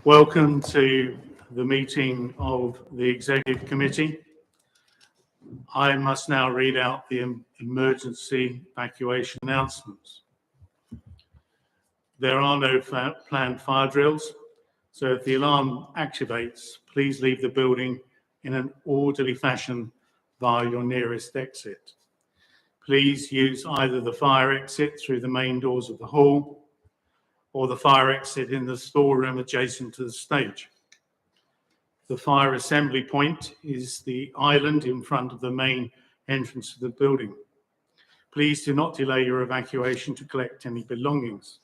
Welcome to the meeting of the Executive Committee. I must now read out the emergency evacuation announcements. There are no planned fire drills, so if the alarm activates, please leave the building in an orderly fashion via your nearest exit. Please use either the fire exit through the main doors of the hall or the fire exit in the storeroom adjacent to the stage. The fire assembly point is the island in front of the main entrance of the building. Please do not delay your evacuation to collect any belongings.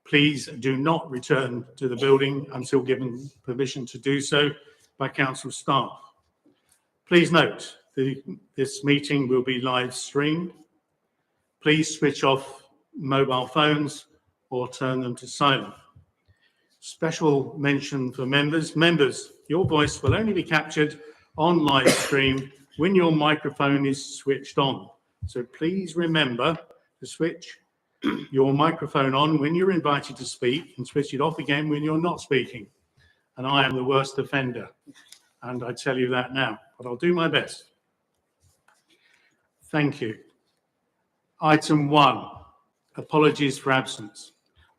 Please do not return to the building until given permission to do so by council staff. Please note this meeting will be live streamed. Please switch off mobile phones or turn them to silent. Special mention for members. Members, your voice will only be captured on live stream when your microphone is switched on. So please remember to switch your microphone on when you're invited to speak and switch it off again when you're not speaking. And I am the worst offender, and I tell you that now, but I'll do my best. Thank you. Item 1, apologies for absence.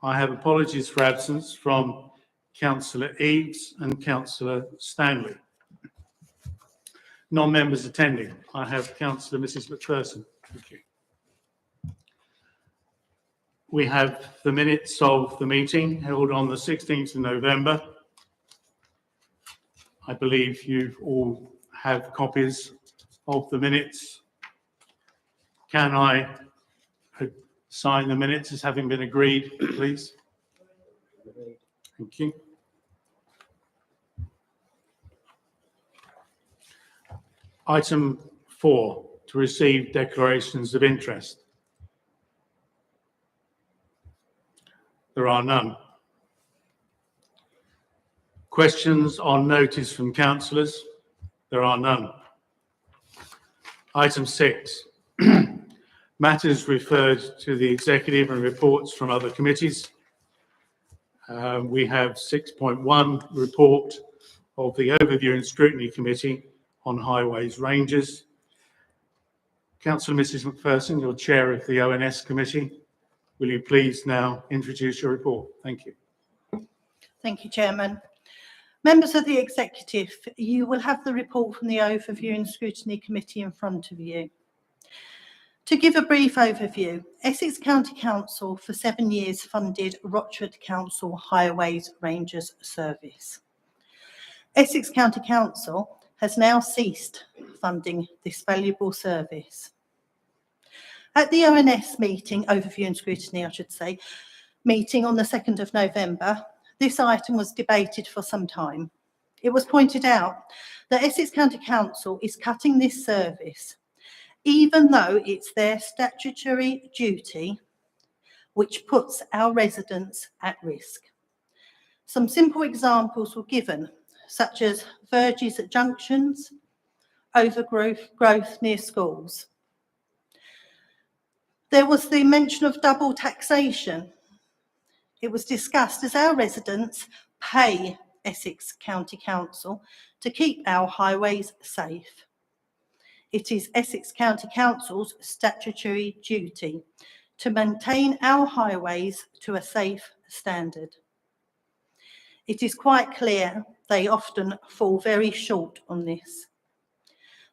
I have apologies for absence from Councillor Eaves and Councillor Stanley. Non-members attending, I have Councillor Mrs McPherson. Thank you. We have the minutes of the meeting held on the 16th of November. I believe you all have copies of the minutes. Can I sign the minutes as having been agreed, please? Thank you. Item 4, to receive declarations of interest. There are none. Questions on notice from councillors? There are none. Item 6, matters referred to the executive and reports from other committees. We have 6.1, report of the Overview and Scrutiny Committee on Highways Ranges. Councillor Mrs McPherson, you're chair of the ONS Committee. Will you please now introduce your report? Thank you. Thank you, Chairman. Members of the Executive, you will have the report from the Overview and Scrutiny Committee in front of you. To give a brief overview, Essex County Council for 7 years funded Rochford Council Highways Rangers Service. Essex County Council has now ceased funding this valuable service. At the ONS meeting, Overview and Scrutiny I should say, meeting on the 2nd of November, this item was debated for some time. It was pointed out that Essex County Council is cutting this service even though it's their statutory duty, which puts our residents at risk. Some simple examples were given, such as verges at junctions, overgrowth near schools. There was the mention of double taxation. It was discussed as our residents pay Essex County Council to keep our highways safe. It is Essex County Council's statutory duty to maintain our highways to a safe standard. It is quite clear they often fall very short on this.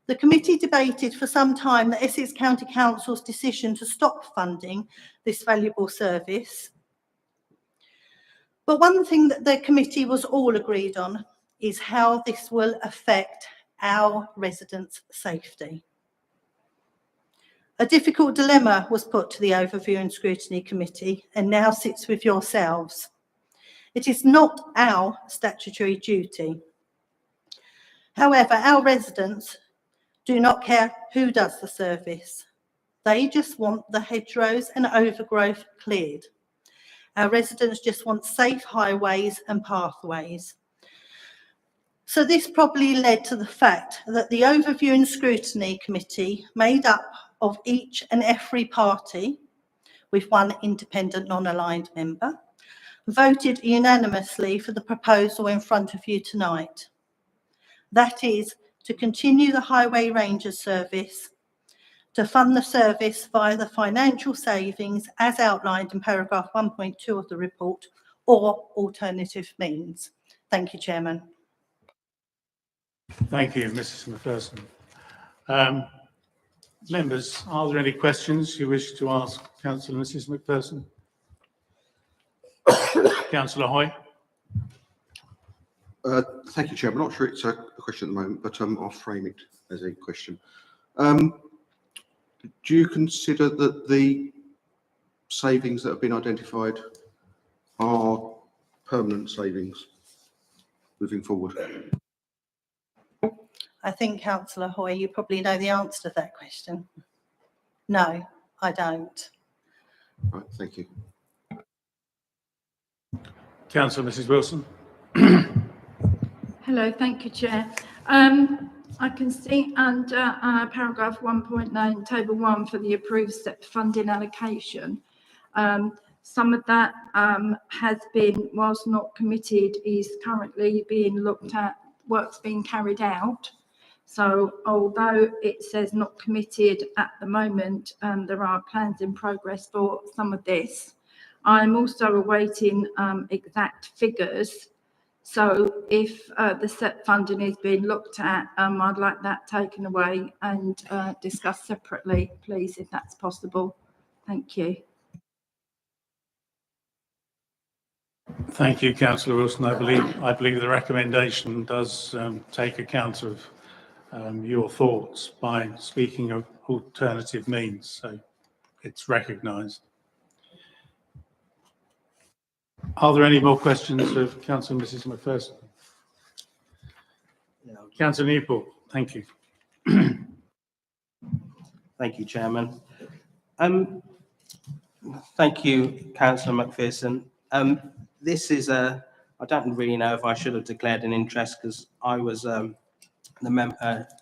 The committee debated for some time the Essex County Council's decision to stop funding this valuable service. But one thing that the committee was all agreed on is how this will affect our residents' safety. A difficult dilemma was put to the Overview and Scrutiny Committee and now sits with yourselves. It is not our statutory duty. However, our residents do not care who does the service. They just want the hedgerows and overgrowth cleared. Our residents just want safe highways and pathways. So this probably led to the fact that the Overview and Scrutiny Committee, made up of each and every party with one independent non-aligned member, voted unanimously for the proposal in front of you tonight. That is to continue the Highway Rangers service, to fund the service via the financial savings as outlined in paragraph 1.2 of the report, or alternative means. Thank you, Chairman. Thank you, Mrs. McPherson. Members, are there any questions you wish to ask Councillor Mrs. McPherson? Councillor Hoy. Thank you, Chair. I'm not sure it's a question at the moment, but I'll frame it as a question. Do you consider that the savings that have been identified are permanent savings moving forward? I think, Councillor Hoy, you probably know the answer to that question. No, I don't. Right, thank you. Councillor Mrs. Wilson. Hello, thank you, Chair. I can see under paragraph 1.9, table 1 for the approved step funding allocation, some of that has been, whilst not committed, is currently being looked at, work's being carried out. So although it says not committed at the moment, there are plans in progress for some of this. I'm also awaiting exact figures. So if the SEP funding is being looked at, I'd like that taken away and discussed separately, please, if that's possible. Thank you. Thank you, Councillor Wilson. I believe the recommendation does take account of your thoughts by speaking of alternative means, so it's recognised. Are there any more questions of Councillor Mrs. McPherson? No. Councillor Newport, thank you. Thank you, Chairman. Thank you, Councillor McPherson. This is I don't really know if I should have declared an interest because I was the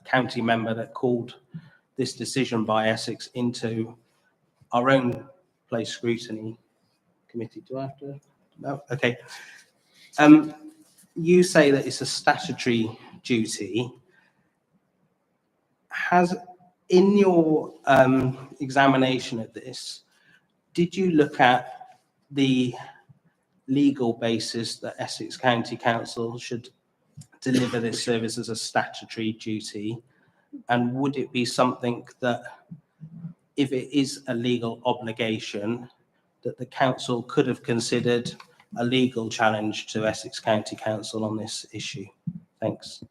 county member that called this decision by Essex into our own place scrutiny committee. Do I have to? No? Okay. You say that it's a statutory duty. In your examination of this, did you look at the legal basis that Essex County Council should deliver this service as a statutory duty? And would it be something that, if it is a legal obligation, that the council could have considered a legal challenge to Essex County Council on this issue? Thanks.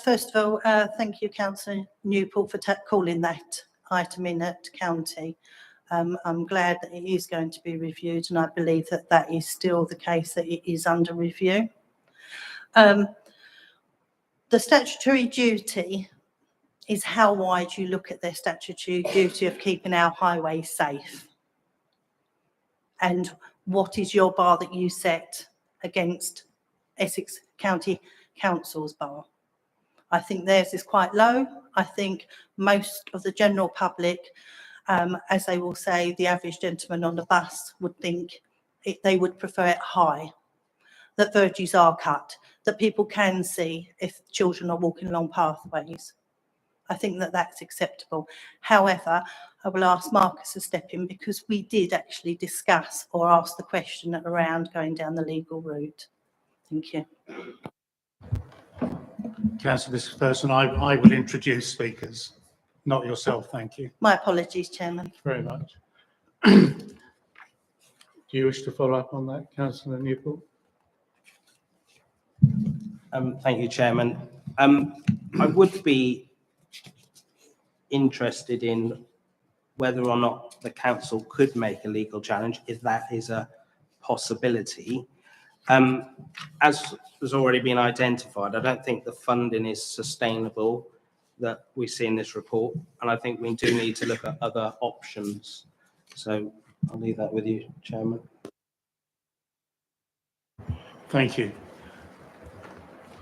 First of all, thank you, Councillor Newport, for calling that item in at county. I'm glad that it is going to be reviewed, and I believe that that is still the case, that it is under review. The statutory duty is how wide you look at their statutory duty of keeping our highways safe. And what is your bar that you set against Essex County Council's bar? I think theirs is quite low. I think most of the general public, as they will say, the average gentleman on the bus would think they would prefer it high, that verges are cut, that people can see if children are walking along pathways. I think that that's acceptable. However, I will ask Marcus to step in because we did actually discuss or ask the question around going down the legal route. Thank you. Councillor McPherson, I will introduce speakers, not yourself, thank you. My apologies, Chairman. Very much. Do you wish to follow up on that, Councillor Newport? Thank you, Chairman. I would be interested in whether or not the council could make a legal challenge, if that is a possibility. As has already been identified, I don't think the funding is sustainable that we see in this report, and I think we do need to look at other options. So I'll leave that with you, Chairman. Thank you.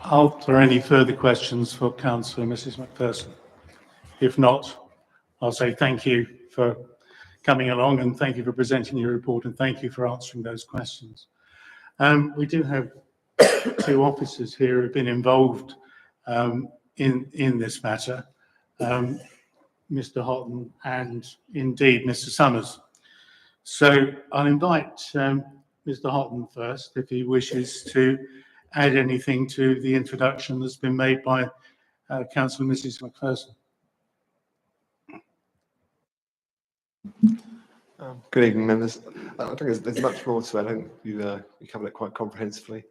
Are there any further questions for Councillor Mrs. McPherson? If not, I'll say thank you for coming along, and thank you for presenting your report, and thank you for answering those questions. We do have two officers here who have been involved in this matter, Mr. Houghton and indeed Mr. Summers. So I'll invite Mr. Houghton first, if he wishes to add anything to the introduction that's been made by Councillor Mrs. McPherson. Good evening, members. I don't think there's much more to it. I think you covered it quite comprehensively.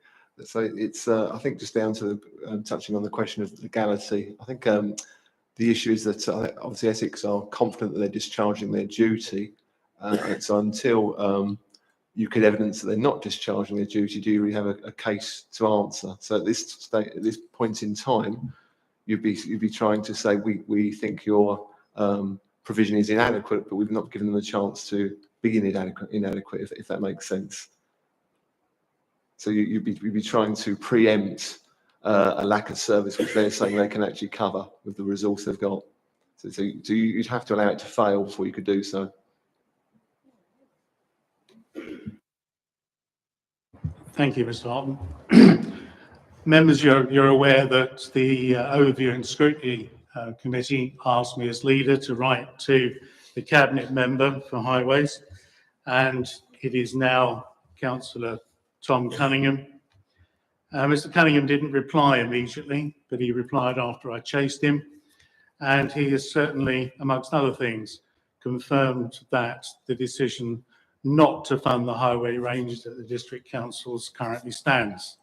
So it's, I think, just down to touching on the question of legality. I think the issue is that obviously Essex are confident that they're discharging their duty. And so until you could evidence that they're not discharging their duty, do you really have a case to answer? So at this point in time, you'd be trying to say we think your provision is inadequate, but we've not given them a chance to be inadequate, if that makes sense. So you'd be trying to preempt a lack of service, which they're saying they can actually cover with the resource they've got. So you'd have to allow it to fail before you could do so. Thank you, Mr. Houghton. Members, you're aware that the Overview and Scrutiny Committee asked me as leader to write to the Cabinet Member for Highways, and it is now Councillor Tom Cunningham. Mr. Cunningham didn't reply immediately, but he replied after I chased him, and he has certainly, amongst other things, confirmed that the decision not to fund the highway range that the District Councils currently stands.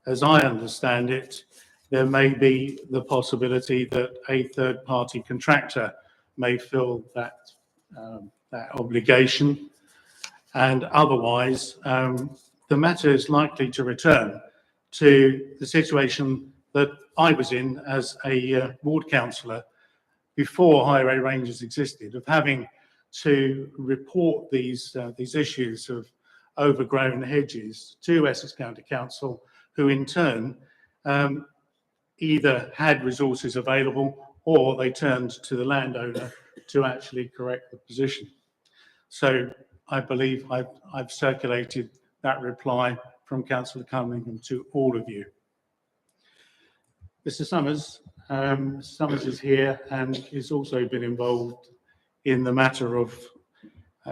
As I understand it, there may be the possibility that a third-party contractor may fill that obligation, and otherwise the matter is likely to return to the situation that I was in as a ward councillor before highway ranges existed, of having to report these issues of overgrown hedges to Essex County Council, who in turn either had resources available or they turned to the landowner to actually correct the position. So I believe I've circulated that reply from Councillor Cunningham to all of you. Mr. Summers, Summers is here and has also been involved in the matter of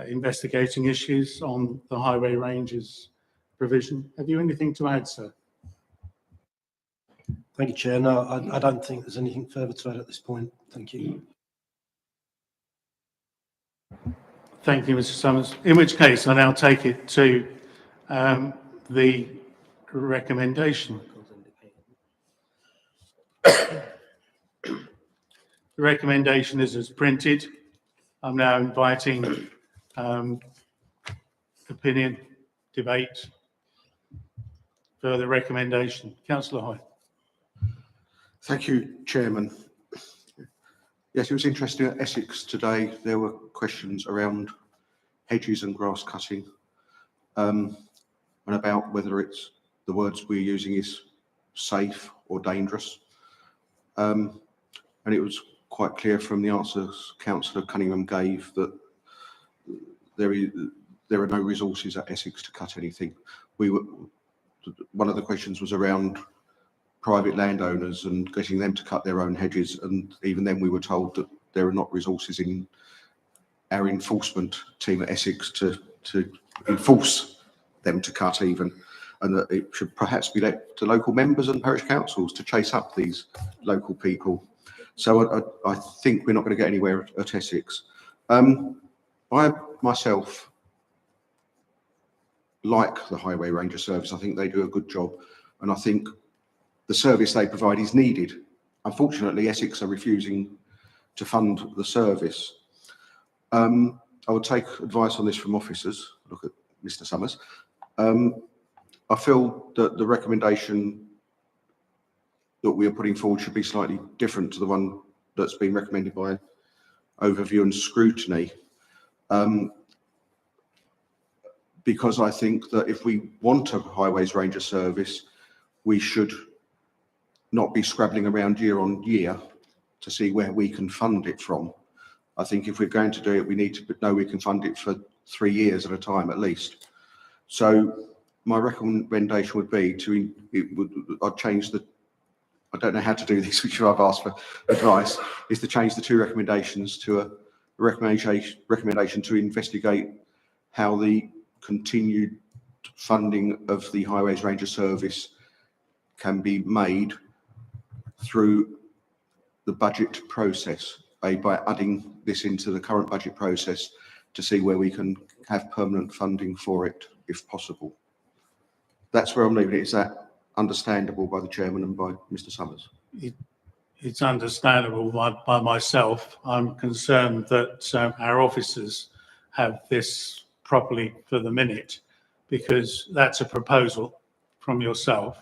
investigating issues on the highway ranges provision. Have you anything to add, sir? Thank you, Chair. No, I don't think there's anything further to add at this point. Thank you. Thank you, Mr. Summers. In which case, I now take it to the recommendation. The recommendation is as printed. I'm now inviting opinion, debate, further recommendation. Councillor Hoy. Thank you, Chairman. Yes, it was interesting at Essex today. There were questions around hedges and grass cutting, and about whether it's the words we're using is safe or dangerous. And it was quite clear from the answers Councillor Cunningham gave that there are no resources at Essex to cut anything. One of the questions was around private landowners and getting them to cut their own hedges, and even then we were told that there are not resources in our enforcement team at Essex to enforce them to cut even, and that it should perhaps be left to local members and parish councils to chase up these local people. So I think we're not going to get anywhere at Essex. I myself like the Highway Ranger Service. I think they do a good job, and I think the service they provide is needed. Unfortunately, Essex are refusing to fund the service. I would take advice on this from officers. Look at Mr. Summers. I feel that the recommendation that we are putting forward should be slightly different to the one that's been recommended by Overview and Scrutiny. Because I think that if we want a Highways Ranger service, we should not be scrabbling around year on year to see where we can fund it from. I think if we're going to do it, we need to know we can fund it for 3 years at a time at least. So my recommendation would be I'd change I don't know how to do this, which I've asked for advice, is to change the 2 recommendations to a recommendation to investigate how the continued funding of the Highways Ranger Service can be made through the budget process, by adding this into the current budget process to see where we can have permanent funding for it, if possible. That's where I'm leaving it. Is that understandable by the chairman and by Mr. Summers? It's understandable by myself. I'm concerned that our officers have this properly for the minute, because that's a proposal from yourself.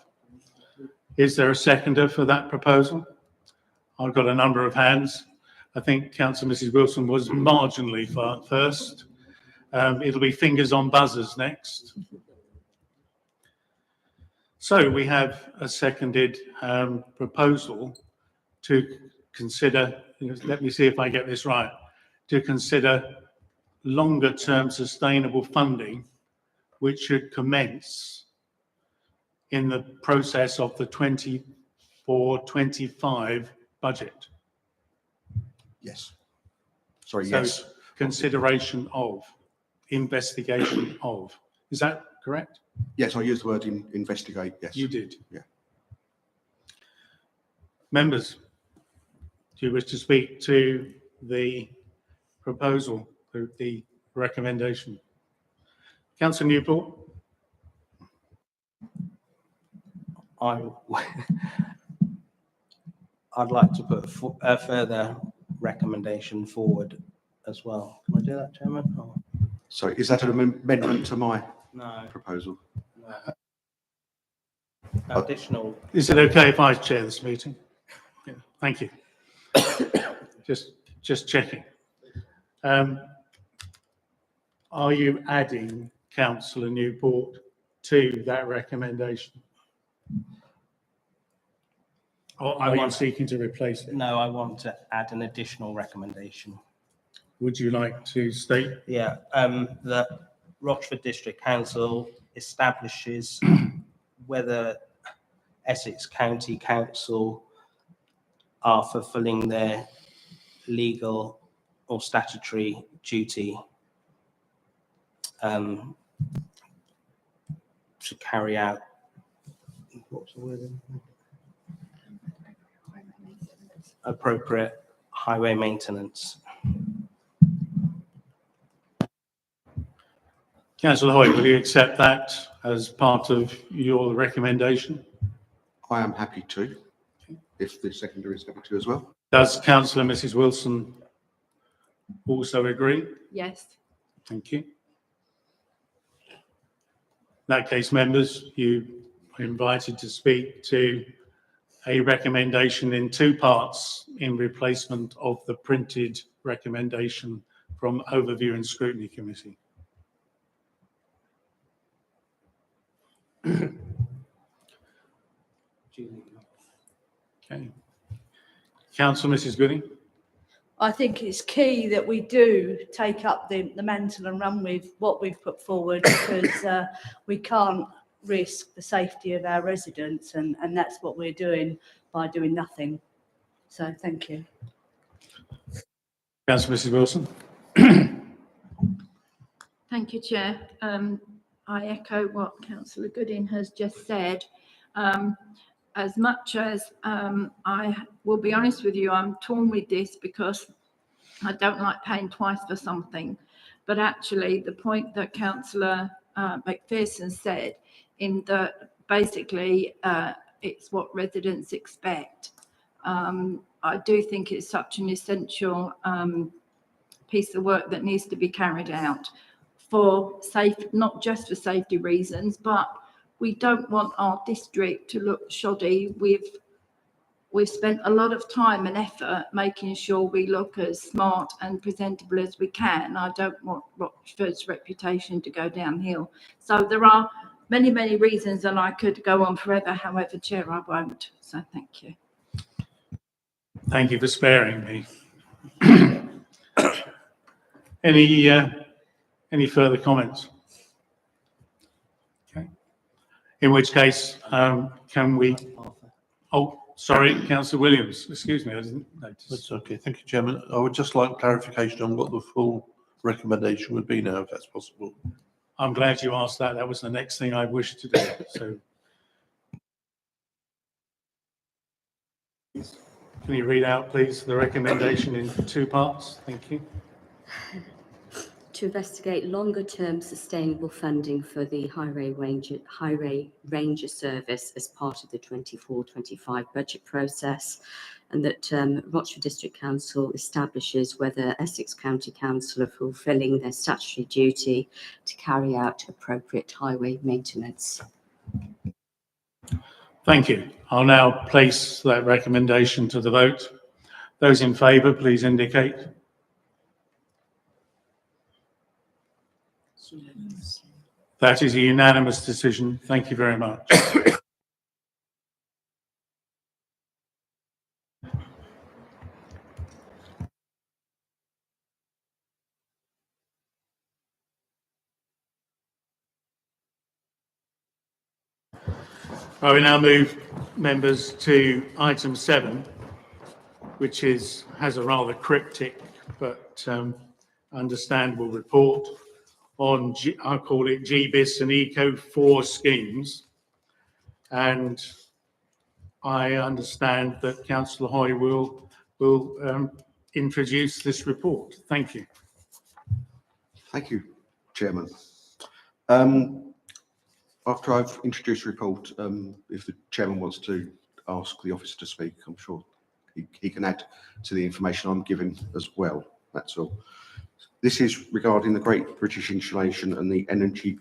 Is there a seconder for that proposal? I've got a number of hands. I think Councillor Mrs Wilson was marginally first. It'll be fingers on buzzers next. So we have a seconded proposal to consider, let me see if I get this right, to consider longer term sustainable funding, which should commence in the process of the 24-25 budget. Yes. Sorry, So yes. consideration of, investigation of. Is that correct? Yes, I used the word investigate, yes. You did. Yeah. Members, do you wish to speak to the proposal, the recommendation? Councillor Newport? I'd like to put a further recommendation forward as well. Can I do that, Chairman? Or- Sorry, is that an amendment to my No. proposal? Additional. Is it okay if I chair this meeting? Yeah, thank you. Just checking. Are you adding Councillor Newport to that recommendation? Or are you seeking to replace it? No, I want to add an additional recommendation. Would you like to state? Yeah, that Rochford District Council establishes whether Essex County Council are fulfilling their legal or statutory duty to carry out, what's the word? Appropriate highway maintenance. Councillor Hoyt, will you accept that as part of your recommendation? I am happy to, if the seconder is happy to as well. Does Councillor Mrs Wilson also agree? Yes. Thank you. In that case, members, you are invited to speak to a recommendation in 2 parts in replacement of the printed recommendation from Overview and Scrutiny Committee. Okay. Councillor Mrs Gooding. I think it's key that we do take up the mantle and run with what we've put forward, because we can't risk the safety of our residents, and that's what we're doing by doing nothing. So thank you. Councillor Mrs Wilson. Thank you, Chair. I echo what Councillor Gooding has just said. As much as I will be honest with you, I'm torn with this because I don't like paying twice for something. But actually, the point that Councillor McPherson said, in that basically it's what residents expect. I do think it's such an essential piece of work that needs to be carried out for not just for safety reasons, but we don't want our district to look shoddy. We've spent a lot of time and effort making sure we look as smart and presentable as we can. I don't want Rochford's reputation to go downhill. So there are many, many reasons, and I could go on forever. However, Chair, I won't. So thank you. Thank you for sparing me. Any further comments? Okay. In which case, can we? Oh, sorry, Councillor Williams. Excuse me, I didn't notice. That's okay. Thank you, Chairman. I would just like clarification on what the full recommendation would be now, if that's possible. I'm glad you asked that. That was the next thing I wished to do. So, can you read out, please, the recommendation in 2 parts? Thank you. To investigate longer-term sustainable funding for the Highway Ranger Service as part of the 24-25 budget process, and that Rochford District Council establishes whether Essex County Council are fulfilling their statutory duty to carry out appropriate highway maintenance. Thank you. I'll now place that recommendation to the vote. Those in favour, please indicate. That is a unanimous decision. Thank you very much. I will now move, members, to item 7, which has a rather cryptic but understandable report on, I'll call it GBIS and Eco4 schemes. And I understand that Councillor Hoy will introduce this report. Thank you. Thank you, Chairman. After I've introduced the report, if the Chairman wants to ask the officer to speak, I'm sure he can add to the information I'm giving as well. That's all. This is regarding the Great British Insulation and the Energy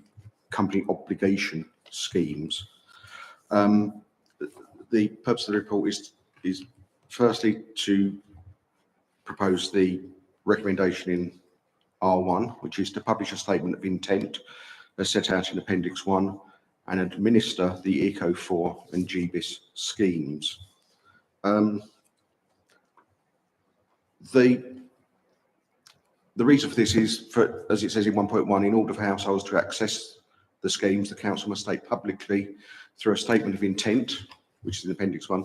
Company Obligation Schemes. The purpose of the report is firstly to propose the recommendation in R1, which is to publish a statement of intent as set out in Appendix 1 and administer the Eco4 and GBIS schemes. The reason for this is, as it says in 1.1, in order for households to access the schemes, the council must state publicly through a statement of intent, which is in Appendix 1,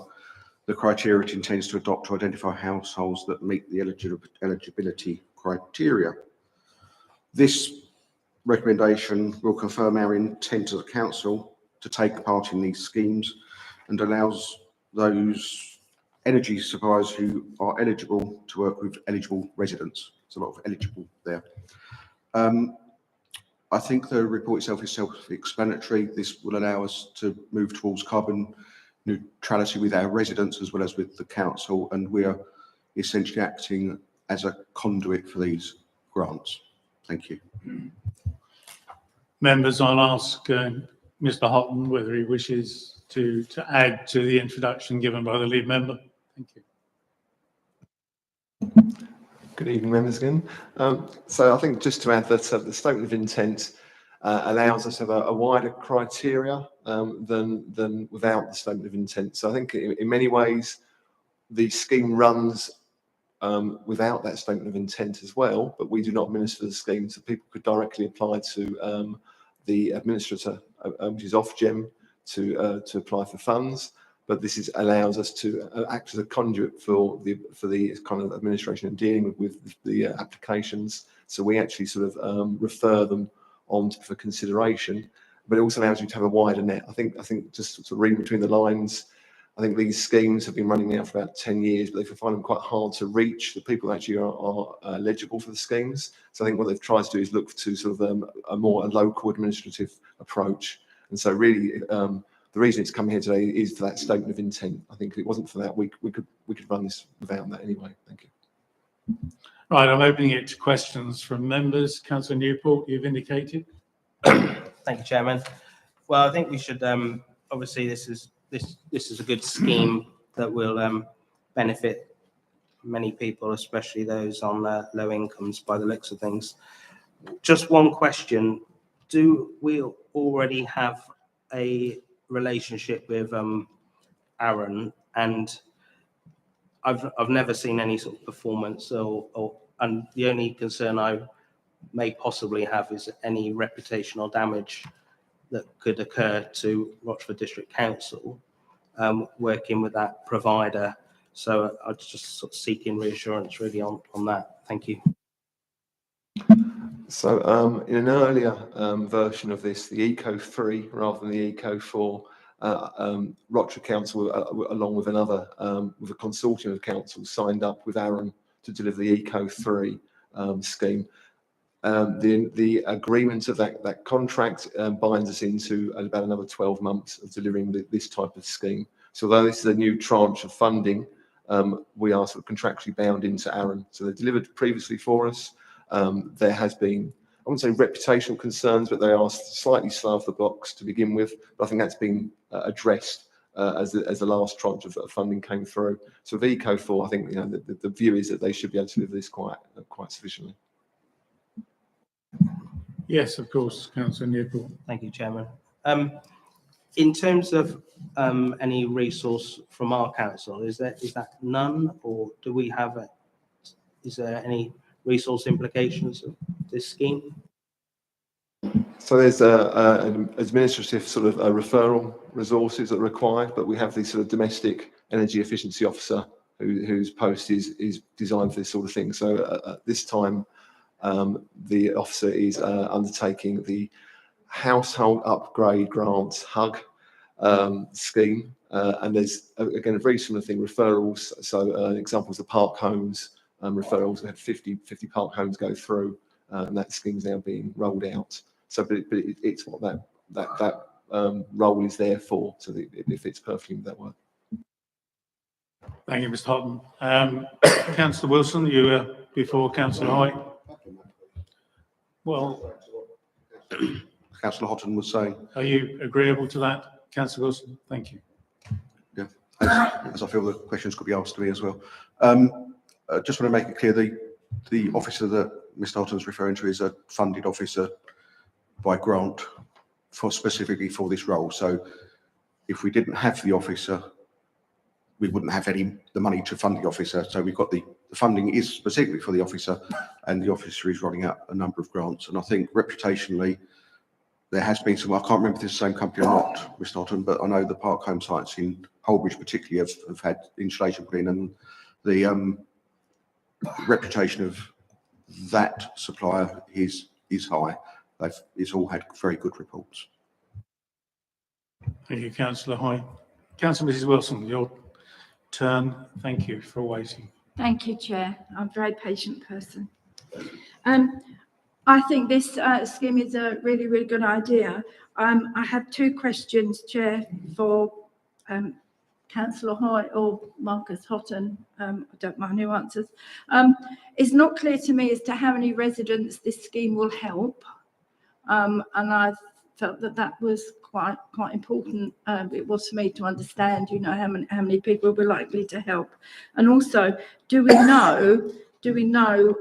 the criteria it intends to adopt to identify households that meet the eligibility criteria. This recommendation will confirm our intent as a council to take part in these schemes and allows those energy suppliers who are eligible to work with eligible residents. There's a lot of eligible there. I think the report itself is self-explanatory. This will allow us to move towards carbon neutrality with our residents as well as with the council, and we are essentially acting as a conduit for these grants. Thank you. Members, I'll ask Mr. Houghton whether he wishes to add to the introduction given by the lead member. Thank you. Good evening, members again. So I think just to add that the statement of intent allows us to have a wider criteria than without the statement of intent. So I think in many ways the scheme runs without that statement of intent as well, but we do not administer the scheme, so people could directly apply to the administrator, which is Ofgem, to apply for funds. But this allows us to act as a conduit for the kind of administration and dealing with the applications. So we actually sort of refer them on for consideration, but it also allows you to have a wider net. I think just to read between the lines, I think these schemes have been running now for about 10 years, but they find them quite hard to reach the people that actually are eligible for the schemes. So I think what they've tried to do is look to sort of a more local administrative approach. And so really, the reason it's come here today is for that statement of intent. I think if it wasn't for that, we could run this without that anyway. Thank you. Right, I'm opening it to questions from members. Councillor Newport, you've indicated. Thank you, Chairman. Well, I think we should obviously this is a good scheme that will benefit many people, especially those on low incomes by the looks of things. Just one question: do we already have a relationship with Aaron? And I've never seen any sort of performance or And the only concern I may possibly have is any reputational damage that could occur to Rochford District Council, working with that provider. So I'm just sort of seeking reassurance really on that. Thank you. So in an earlier version of this, the Eco 3 rather than the Eco 4, Rochford Council, along with another, with a consortium of councils, signed up with Arran to deliver the Eco 3 scheme. The agreement of that contract binds us into about another 12 months of delivering this type of scheme. So although this is a new tranche of funding, we are sort of contractually bound into Arran. So they delivered previously for us. There has been, I wouldn't say reputational concerns, but they are slightly slow off the blocks to begin with. But I think that's been addressed as the last tranche of funding came through. So with Eco 4, I think the view is that they should be able to deliver this quite sufficiently. Yes, of course, Councillor Newport. Thank you, Chairman. In terms of any resource from our council, is that none, or do we have is there any resource implications of this scheme? So there's an administrative sort of referral resources that are required, but we have the sort of domestic energy efficiency officer whose post is designed for this sort of thing. So at this time, the officer is undertaking the household upgrade grants HUG scheme, and there's again a very similar thing, referrals. So examples of park homes referrals. We had 50 park homes go through, and that scheme's now being rolled out. So, but it's what that role is there for. So that it fits perfectly with that work. Thank you, Mr. Houghton. Councillor Wilson, you were before Councillor Hoy. Well, Councillor Houghton was saying. are you agreeable to that, Councillor Wilson? Thank you. Yeah, as I feel the questions could be asked to me as well. Just want to make it clear, the officer that Mr. Houghton is referring to is a funded officer by grant specifically for this role. So if we didn't have the officer, we wouldn't have the money to fund the officer. So we've got the funding is specifically for the officer, and the officer is rolling out a number of grants. And I think reputationally, there has been some, I can't remember if it's the same company or not, Mr. Houghton, but I know the park home sites in Holbridge particularly have had insulation put in, and the reputation of that supplier is high. It's all had very good reports. Thank you, Councillor Hoy. Councillor Mrs. Wilson, your turn. Thank you for waiting. Thank you, Chair. I'm a very patient person. I think this scheme is a really, really good idea. I have two questions, Chair, for Councillor Hoy or Marcus Houghton. I don't mind who answers. It's not clear to me as to how many residents this scheme will help. And I felt that was quite important. It was for me to understand, how many people we're likely to help. And also, do we know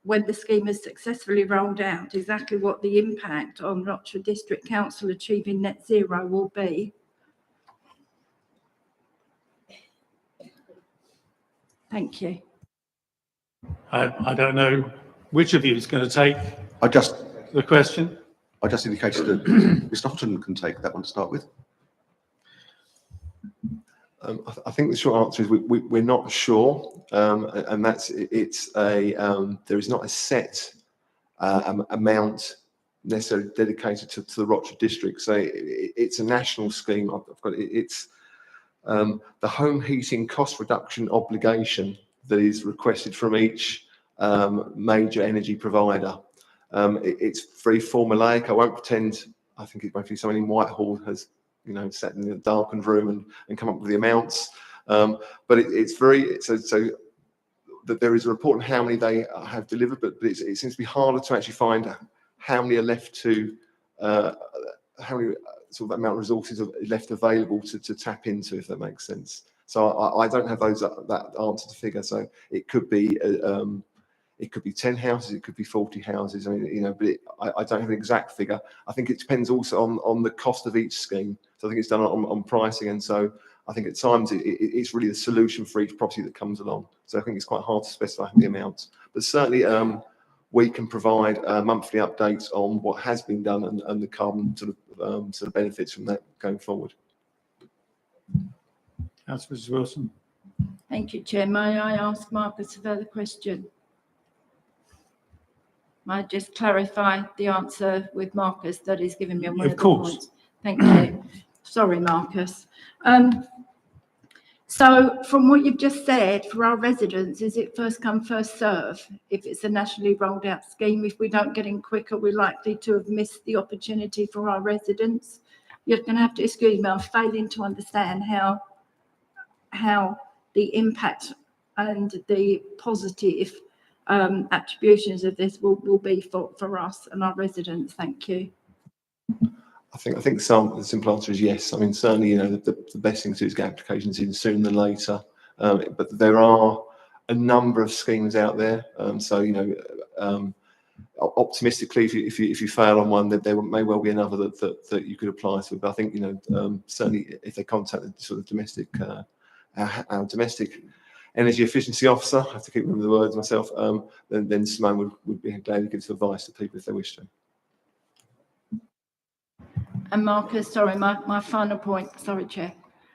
when the scheme is successfully rolled out, exactly what the impact on Rochford District Council achieving net zero will be? Thank you. I don't know which of you is going to take the question. I just indicated that Mr. Houghton can take that one to start with. I think the short answer is we're not sure, and there is not a set amount necessarily dedicated to the Rochford district. So it's a national scheme. It's the home heating cost reduction obligation that is requested from each major energy provider. It's very formulaic. I won't pretend. I think it might be someone in Whitehall has sat in a darkened room and come up with the amounts. But it's very so that there is a report on how many they have delivered, but it seems to be harder to actually find how many are left to how many sort of amount of resources are left available to tap into, if that makes sense. So I don't have that answer to figure. So it could be 10 houses, it could be 40 houses. I mean, but I don't have an exact figure. I think it depends also on the cost of each scheme. So I think it's done on pricing, and so I think at times it's really the solution for each property that comes along. So I think it's quite hard to specify the amounts, but certainly we can provide monthly updates on what has been done and the carbon sort of benefits from that going forward. Councillor Mrs Wilson. Thank you, Chair. May I ask Marcus a further question? May I just clarify the answer with Marcus that he's given me on one Of of the course. points? Thank you. Sorry, Marcus. So from what you've just said, for our residents, is it first come, first serve? If it's a nationally rolled out scheme, if we don't get in quicker, we're likely to have missed the opportunity for our residents. You're going to have to excuse me, I'm failing to understand how the impact and the positive attributions of this will be for us and our residents. Thank you. I think the simple answer is yes. I mean, certainly, you know, the best thing to do is get applications in sooner than later. But there are a number of schemes out there. So, you know, optimistically, if you fail on one, there may well be another that you could apply to. But I think, you know, certainly if they contact the sort of domestic, our domestic energy efficiency officer, I have to keep remembering the words myself, then Simone would be glad to give some advice to people if they wish to. And Marcus, sorry, my final point, sorry, Chair.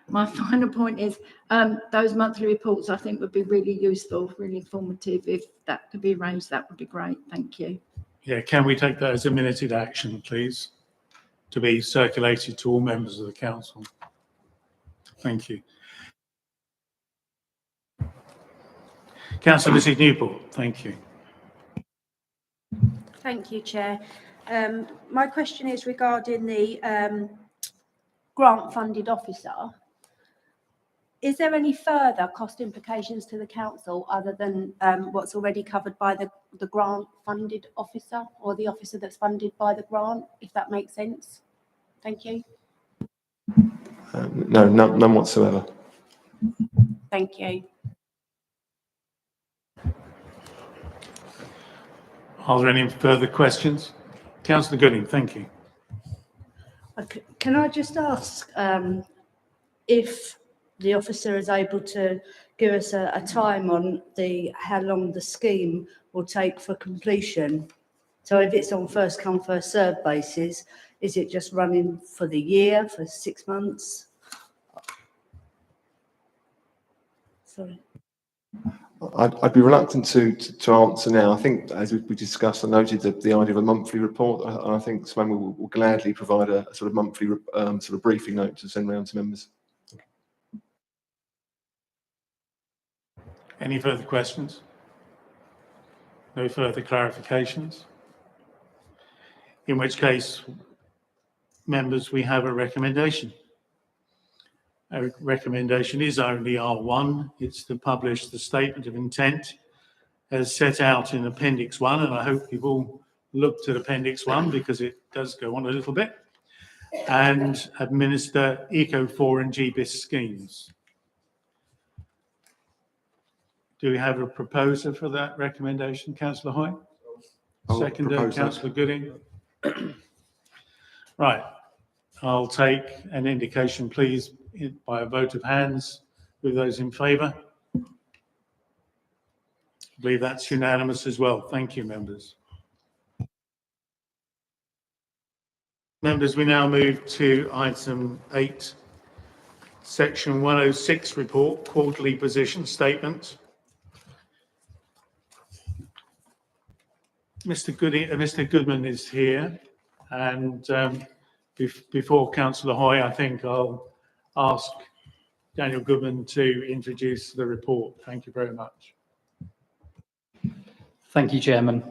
My final point is those monthly reports I think would be really useful, really informative. If that could be arranged, that would be great. Thank you. Yeah, can we take that as a minuted action, please, to be circulated to all members of the council? Thank you. Councillor Mrs Newport, thank you. Thank you, Chair. My question is regarding the grant-funded officer. Is there any further cost implications to the council other than what's already covered by the grant-funded officer or the officer that's funded by the grant, if that makes sense? Thank you. No, none whatsoever. Thank you. Are there any further questions? Councillor Gooding, thank you. Okay. Can I just ask if the officer is able to give us a time on how long the scheme will take for completion? So if it's on first come, first served basis, is it just running for the year, for 6 months? Sorry. I'd be reluctant to answer now. I think, as we discussed, I noted the idea of a monthly report, and I think Simone will gladly provide a sort of monthly sort of briefing note to send around to members. Any further questions? No further clarifications? In which case, members, we have a recommendation. Our recommendation is only R1. It's to publish the statement of intent as set out in Appendix 1, and I hope you've all looked at Appendix 1 because it does go on a little bit, and administer Eco4 and GBIS schemes. Do we have a proposer for that recommendation, Councillor Hoy? Seconder, Councillor Gooding. Right. I'll take an indication, please, by a vote of hands with those in favour. I believe that's unanimous as well. Thank you, members. Members, we now move to item 8, section 106 report, quarterly position statement. Mr. Goodman is here, and before Councillor Hoy, I think I'll ask Daniel Goodman to introduce the report. Thank you very much. Thank you, Chairman.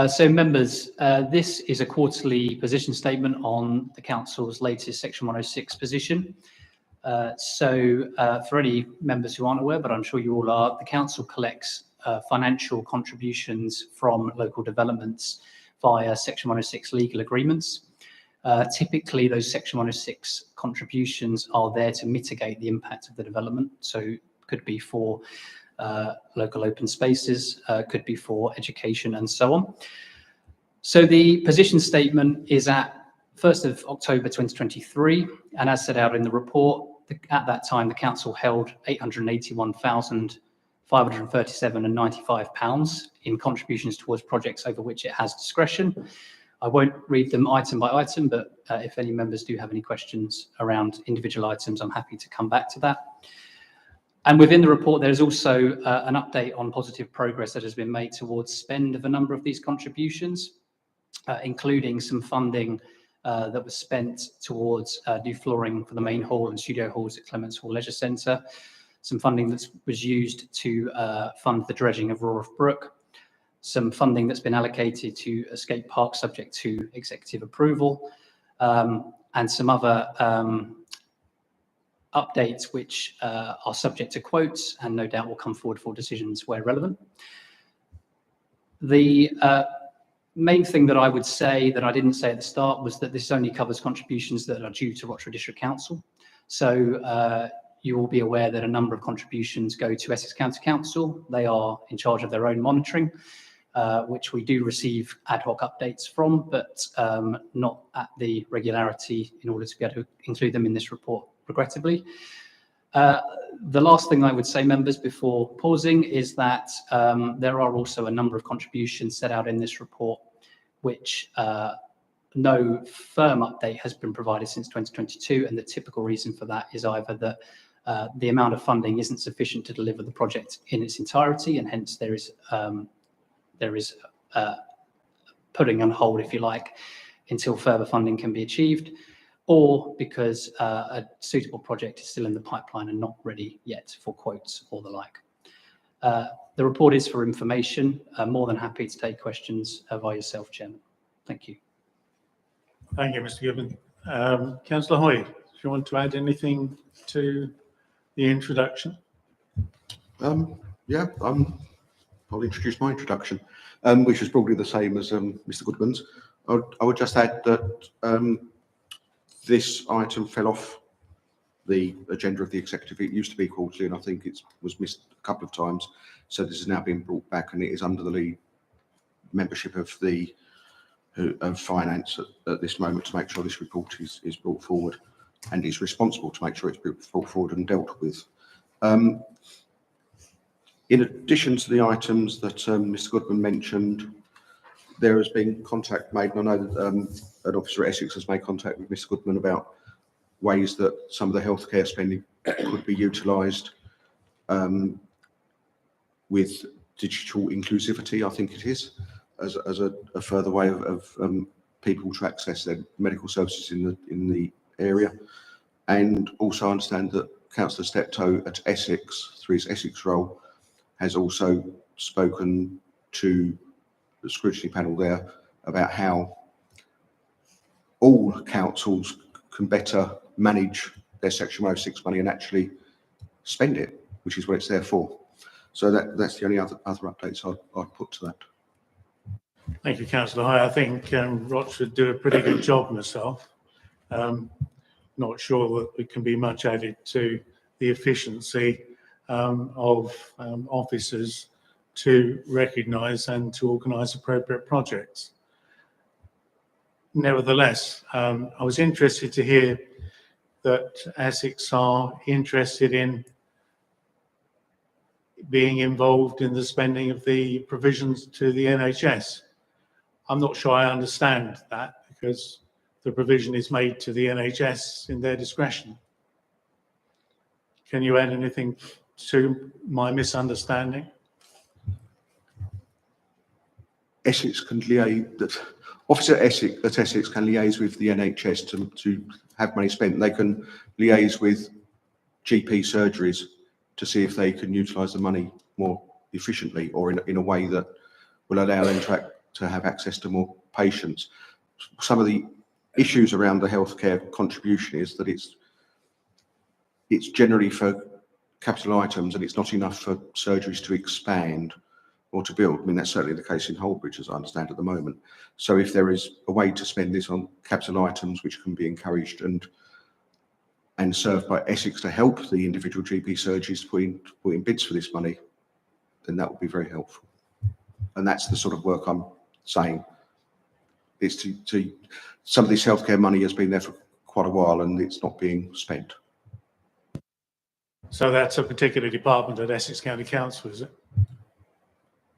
So members, this is a quarterly position statement on the Council's latest Section 106 position. For any members who aren't aware, but I'm sure you all are, the Council collects financial contributions from local developments via Section 106 legal agreements. Typically, those Section 106 contributions are there to mitigate the impact of the development. So could be for local open spaces, could be for education and so on. So the position statement is at 1st of October 2023, and as set out in the report, At that time, the council held £881,537.95 in contributions towards projects over which it has discretion. I won't read them item by item, but if any members do have any questions around individual items, I'm happy to come back to that. And within the report, there is also an update on positive progress that has been made towards spend of a number of these contributions, including some funding that was spent towards new flooring for the main hall and studio halls at Clements Hall Leisure Centre, some funding that was used to fund the dredging of Roarth Brook, some funding that's been allocated to Escape Park subject to executive approval, and some other updates which are subject to quotes and no doubt will come forward for decisions where relevant. The main thing that I would say that I didn't say at the start was that this only covers contributions that are due to Rochester District Council. So you will be aware that a number of contributions go to Essex County Council. They are in charge of their own monitoring, which we do receive ad hoc updates from, but not at the regularity in order to be able to include them in this report, regrettably. The last thing I would say, members, before pausing is that there are also a number of contributions set out in this report which no firm update has been provided since 2022, and the typical reason for that is either that the amount of funding isn't sufficient to deliver the project in its entirety, and hence there is putting on hold, if you like, until further funding can be achieved, or because a suitable project is still in the pipeline and not ready yet for quotes or the like. The report is for information. I'm more than happy to take questions via yourself, Chairman. Thank you. Thank you, Mr. Gibbon. Councillor Hoy, do you want to add anything to the introduction? Yeah, I'll introduce my introduction, which is broadly the same as Mr. Goodman's. I would just add that this item fell off the agenda of the executive. It used to be quarterly, and I think it was missed a couple of times. So this has now been brought back, and it is under the lead membership of the finance at this moment to make sure this report is brought forward, and is responsible to make sure it's brought forward and dealt with. In addition to the items that Mr. Goodman mentioned, there has been contact made, and I know that an officer at Essex has made contact with Mr. Goodman about ways that some of the healthcare spending could be utilised with digital inclusivity, I think it is, as a further way of people to access their medical services in the area. And also understand that Councillor Steptoe at Essex, through his Essex role, has also spoken to the scrutiny panel there about how all councils can better manage their Section 106 money and actually spend it, which is what it's there for. So that's the only other updates I'd put to that. Thank you, Councillor Hoy. I think Rochford do a pretty good job myself. Not sure that there can be much added to the efficiency of officers to recognise and to organise appropriate projects. Nevertheless, I was interested to hear that Essex are interested in being involved in the spending of the provisions to the NHS. I'm not sure I understand that, because the provision is made to the NHS in their discretion. Can you add anything to my misunderstanding? Essex can liaise, that Officer Essex at Essex can liaise with the NHS to have money spent. They can liaise with GP surgeries to see if they can utilise the money more efficiently or in a way that will allow them to have access to more patients. Some of the issues around the healthcare contribution is that it's generally for capital items and it's not enough for surgeries to expand or to build. I mean, that's certainly the case in Holdbridge, as I understand at the moment. So if there is a way to spend this on capital items which can be encouraged and served by Essex to help the individual GP surgeries put in bids for this money, then that would be very helpful. And that's the sort of work I'm saying. It's to some of this healthcare money has been there for quite a while and it's not being spent. So that's a particular department at Essex County Council, is it?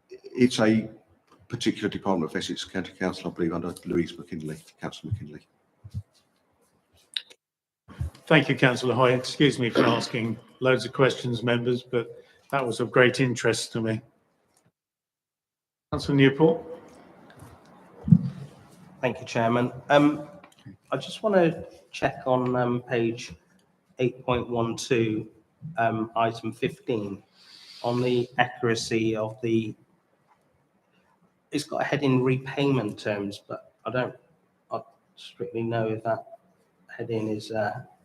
It's a particular department of Essex County Council, I believe, under Louise McKinley, Councillor McKinley. Thank you, Councillor Hoy. Excuse me for asking loads of questions, members, but that was of great interest to me. Councillor Newport. Thank you, Chairman. I just want to check on page 8.12, item 15, on the accuracy of the, it's got a heading repayment terms, but I don't strictly know if that heading is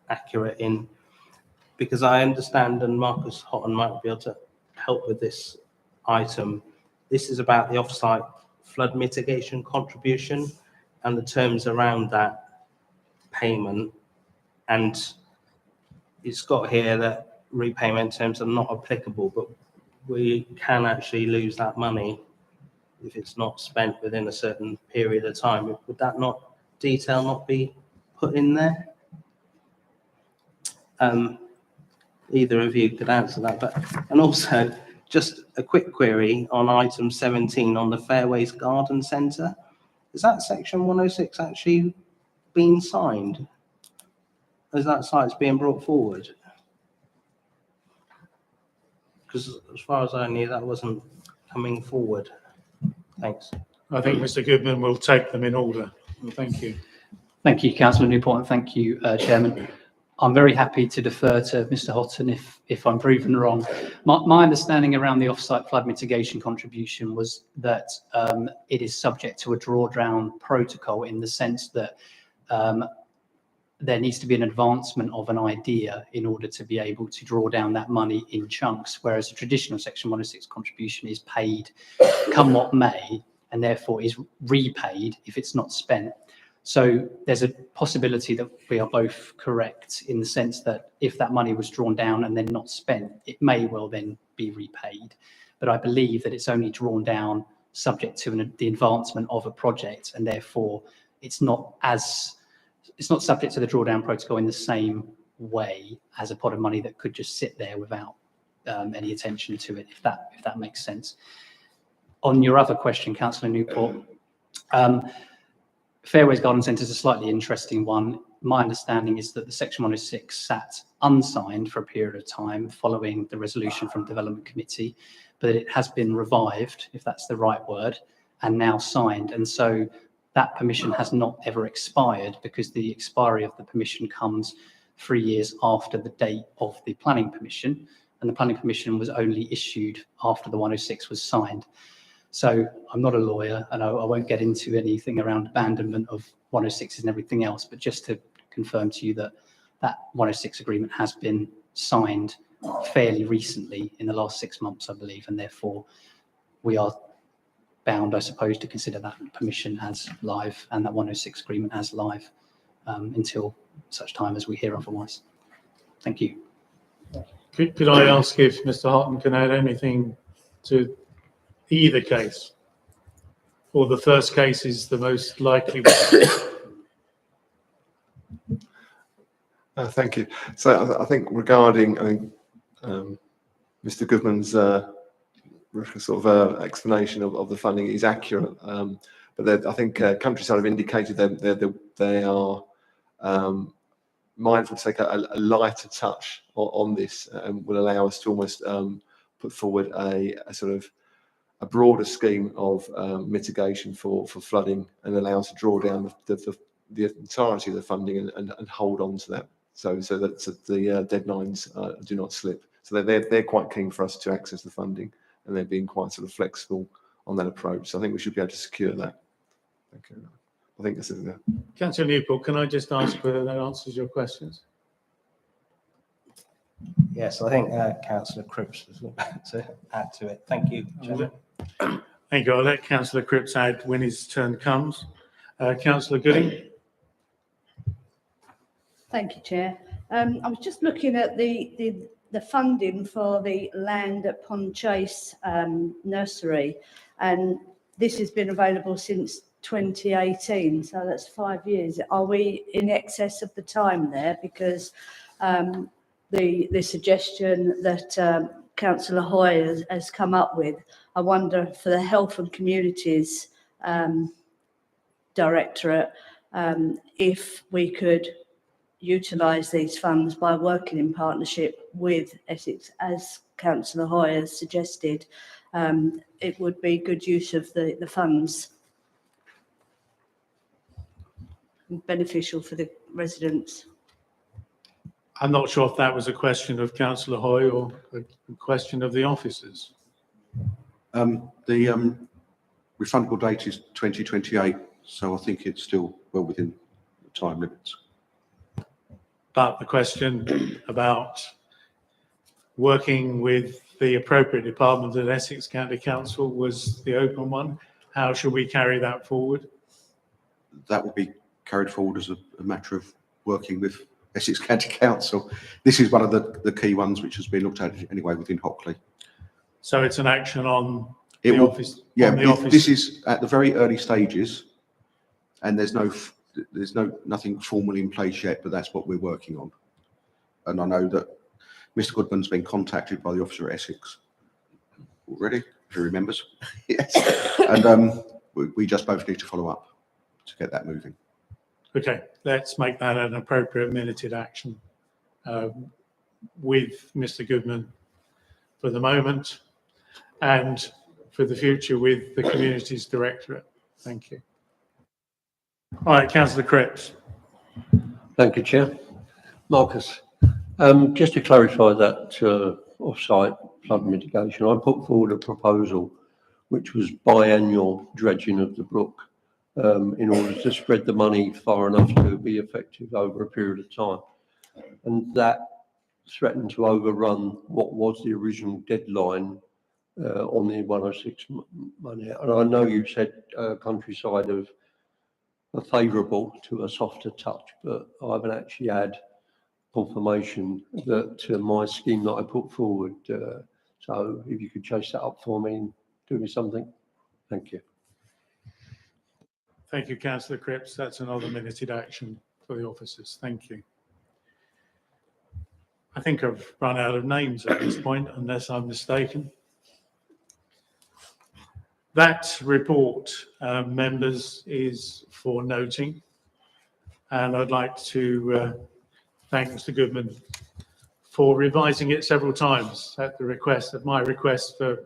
accurate in, because I understand, and Marcus Houghton might be able to help with this item. This is about the off-site flood mitigation contribution and the terms around that payment. And it's got here that repayment terms are not applicable, but we can actually lose that money if it's not spent within a certain period of time. Would that detail not be put in there? Either of you could answer that. And also, just a quick query on item 17 on the Fairways Garden Centre. Is that section 106 actually been signed? Is that site's being brought forward? Because as far as I knew, that wasn't coming forward. Thanks. I think Mr. Goodman will take them in order. Thank you. Thank you, Councillor Newport, and thank you, Chairman. I'm very happy to defer to Mr. Houghton if I'm proven wrong. My understanding around the off-site flood mitigation contribution was that it is subject to a drawdown protocol, in the sense that there needs to be an advancement of an idea in order to be able to draw down that money in chunks, whereas a traditional Section 106 contribution is paid come what may, and therefore is repaid if it's not spent. So there's a possibility that we are both correct, in the sense that if that money was drawn down and then not spent, it may well then be repaid. But I believe that it's only drawn down subject to the advancement of a project, and therefore it's not subject to the drawdown protocol in the same way as a pot of money that could just sit there without any attention to it, if that makes sense. On your other question, Councillor Newport, Fairways Garden Centre is a slightly interesting one. My understanding is that the Section 106 sat unsigned for a period of time following the resolution from Development Committee, but it has been revived, if that's the right word, and now signed. And so that permission has not ever expired, because the expiry of the permission comes 3 years after the date of the planning permission, and the planning permission was only issued after the 106 was signed. So I'm not a lawyer, and I won't get into anything around abandonment of 106s and everything else, but just to confirm to you that that 106 agreement has been signed fairly recently, in the last 6 months, I believe, and therefore we are bound, I suppose, to consider that permission as live and that 106 agreement as live until such time as we hear otherwise. Thank you. Could I ask if Mr. Houghton can add anything to either case, or the first case is the most likely one? Thank you. So I think regarding, Mr. Goodman's explanation of the funding is accurate, but I think Countryside have indicated that they are mindful to take a lighter touch on this, and will allow us to almost put forward a broader scheme of mitigation for flooding, and allow us to draw down the entirety of the funding and hold on to that, so that the deadlines do not slip. So they're quite keen for us to access the funding, and they're being quite flexible on that approach. So I think we should be able to secure that. Thank you. I think this is it. Councillor Newport, can I just ask whether that answers your questions? Yes, I think Councillor Cripps was about to add to it. Thank you, Chairman. Thank you. I'll let Councillor Cripps add when his turn comes. Councillor Gooding. Thank you, Chair. I was just looking at the funding for the land at Pond Chase nursery, and this has been available since 2018, so that's 5 years. Are we in excess of the time there? Because the suggestion that Councillor Hoy has come up with. I wonder for the Health and Communities Directorate, if we could utilise these funds by working in partnership with Essex, as Councillor Hoy has suggested. It would be good use of the funds, beneficial for the residents. I'm not sure if that was a question of Councillor Hoy or a question of the officers. The refundable date is 2028, so I think it's still well within the time limits. But the question about working with the appropriate department at Essex County Council was the open one. How should we carry that forward? That will be carried forward as a matter of working with Essex County Council. This is one of the key ones which has been looked at anyway within Hockley. So it's an action on It the will, office? yeah, on the office. this is at the very early stages and there's nothing formal in place yet, but that's what we're working on. And I know that Mr. Goodman's been contacted by the officer at Essex already, if he remembers. Yes. And we just both need to follow up to get that moving. Okay, let's make that an appropriate minuted action with Mr. Goodman for the moment and for the future with the Communities Directorate. Thank you. All right, Councillor Cripps. Thank you, Chair. Marcus, just to clarify that off-site flood mitigation, I put forward a proposal which was biannual dredging of the brook in order to spread the money far enough to be effective over a period of time. And that threatened to overrun what was the original deadline on the 106 money. And I know you said Countryside are favourable to a softer touch, but I haven't actually had confirmation that my scheme that I put forward. So if you could chase that up for me and do me something, thank you. Thank you, Councillor Cripps. That's another minuted action for the officers. Thank you. I think I've run out of names at this point, unless I'm mistaken. That report, members, is for noting. And I'd like to thank Mr. Goodman for revising it several times at the request of my request for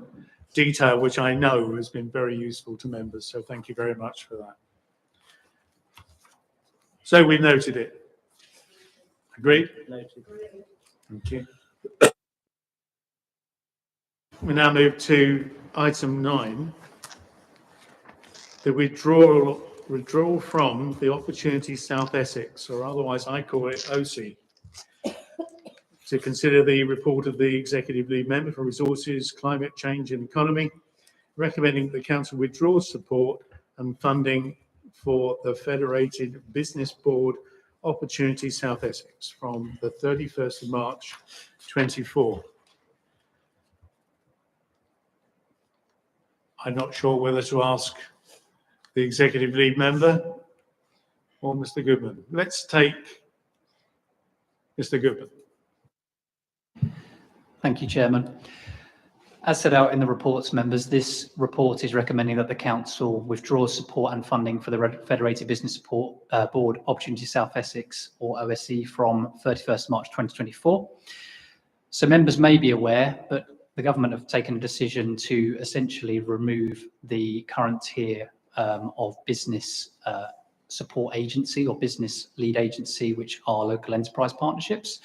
detail, which I know has been very useful to members. So thank you very much for that. So we've noted it. Agreed? Noted. Thank you. We now move to item 9, the withdrawal from the Opportunity South Essex, or otherwise I call it OC, to consider the report of the Executive Lead Member for Resources, Climate Change and Economy, recommending that the Council withdraws support and funding for the Federated Business Board Opportunity South Essex from the 31st of March 24. I'm not sure whether to ask the Executive Lead Member or Mr. Goodman. Let's take Mr. Goodman. Thank you, Chairman. As set out in the reports, members, this report is recommending that the Council withdraws support and funding for the Federated Business Support Board Opportunity South Essex, or OSE, from 31st March 2024. So members may be aware, but the government have taken a decision to essentially remove the current tier of business support agency or business lead agency, which are local enterprise partnerships.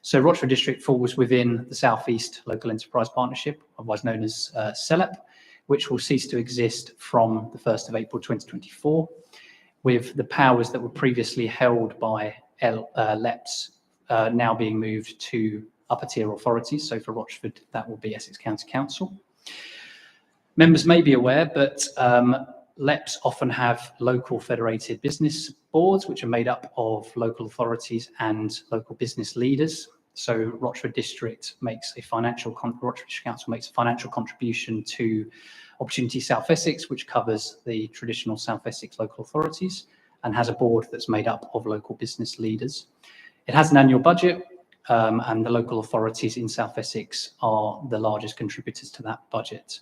So Rochford District falls within the South East Local Enterprise Partnership, otherwise known as CELEP, which will cease to exist from the 1st of April 2024, with the powers that were previously held by LEPs now being moved to upper tier authorities. So for Rochford, that will be Essex County Council. Members may be aware, but LEPs often have local federated business boards, which are made up of local authorities and local business leaders. So Rochford District makes a Rochford Council makes a financial contribution to Opportunity South Essex, which covers the traditional South Essex local authorities and has a board that's made up of local business leaders. It has an annual budget and the local authorities in South Essex are the largest contributors to that budget.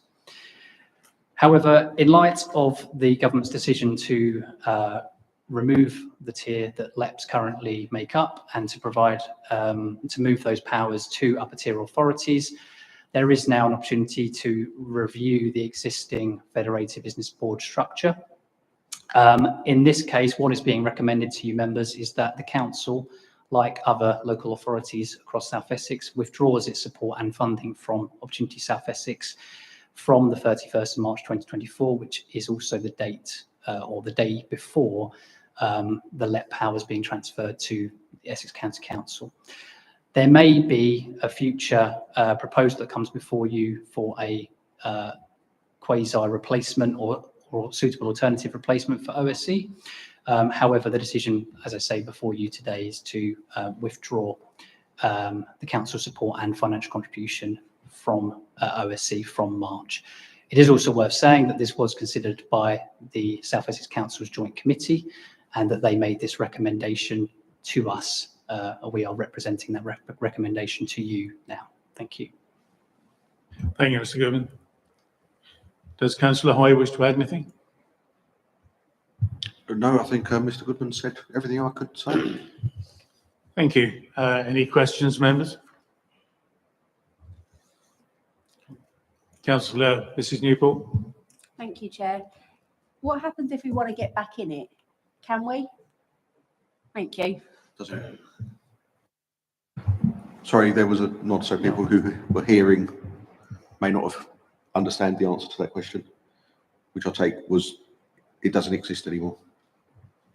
However, in light of the government's decision to remove the tier that LEPs currently make up and to provide, to move those powers to upper tier authorities, there is now an opportunity to review the existing Federated Business Board structure. In this case, what is being recommended to you members is that the council, like other local authorities across South Essex, withdraws its support and funding from Opportunity South Essex from the 31st of March 2024, which is also the date or the day before the LEP powers being transferred to the Essex County Council. There may be a future proposal that comes before you for a quasi replacement or suitable alternative replacement for OSC. However, the decision, as I say before you today, is to withdraw the council support and financial contribution from OSC from March. It is also worth saying that this was considered by the South Essex Council's Joint Committee and that they made this recommendation to us. We are representing that recommendation to you now. Thank you. Thank you, Mr. Goodman. Does Councillor Hoy wish to add anything? No, I think Mr. Goodman said everything I could say. Thank you. Any questions, members? Councillor Mrs. Newport. Thank you, Chair. What happens if we want to get back in it? Can we? Thank you. Does it? Sorry, there was a nod, so people who were hearing may not have understand the answer to that question, which I take was it doesn't exist anymore,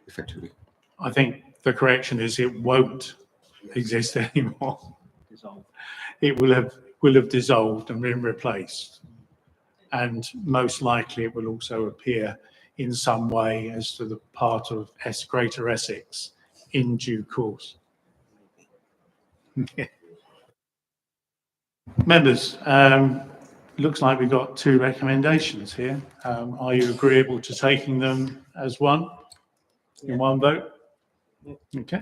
effectively. I think the correction is it won't exist anymore. It will have dissolved and been replaced, and most likely it will also appear in some way as to the part of Greater Essex in due course. Members, looks like we've got two recommendations here. Are you agreeable to taking them as one in one vote? Okay.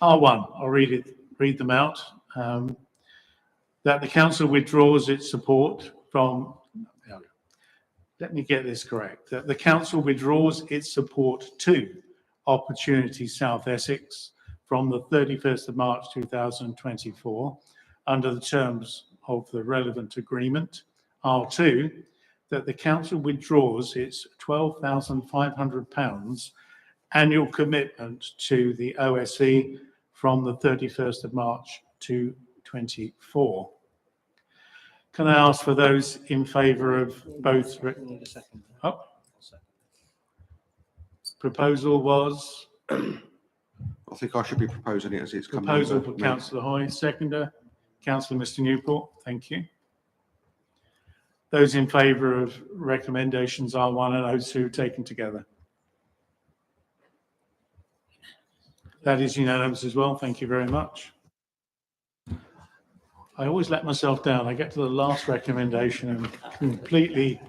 R1, I'll read them out. That the council withdraws its support from, let me get this correct, that the council withdraws its support to Opportunity South Essex from the 31st of March 2024 under the terms of the relevant agreement. R2, that the council withdraws its £12,500 annual commitment to the OSE from the 31st of March 2024. Can I ask for those in favour of both? Oh. Proposal was? I think I should be proposing it as it's coming. Proposal for Councillor Hoy, seconder. Councillor Mr. Newport, thank you. Those in favour of recommendations R1 and O2 taken together. That is unanimous as well. Thank you very much. I always let myself down. I get to the last recommendation and completely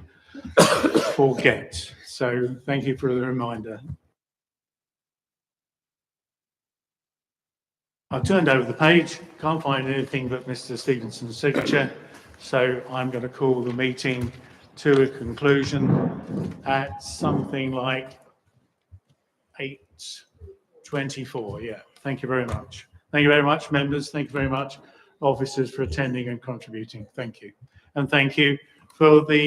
forget. So thank you for the reminder. I've turned over the page, can't find anything but Mr. Stevenson's signature. So I'm going to call the meeting to a conclusion at something like 8:24. Yeah, thank you very much. Thank you very much, members. Thank you very much, officers, for attending and contributing. Thank you. And thank you for the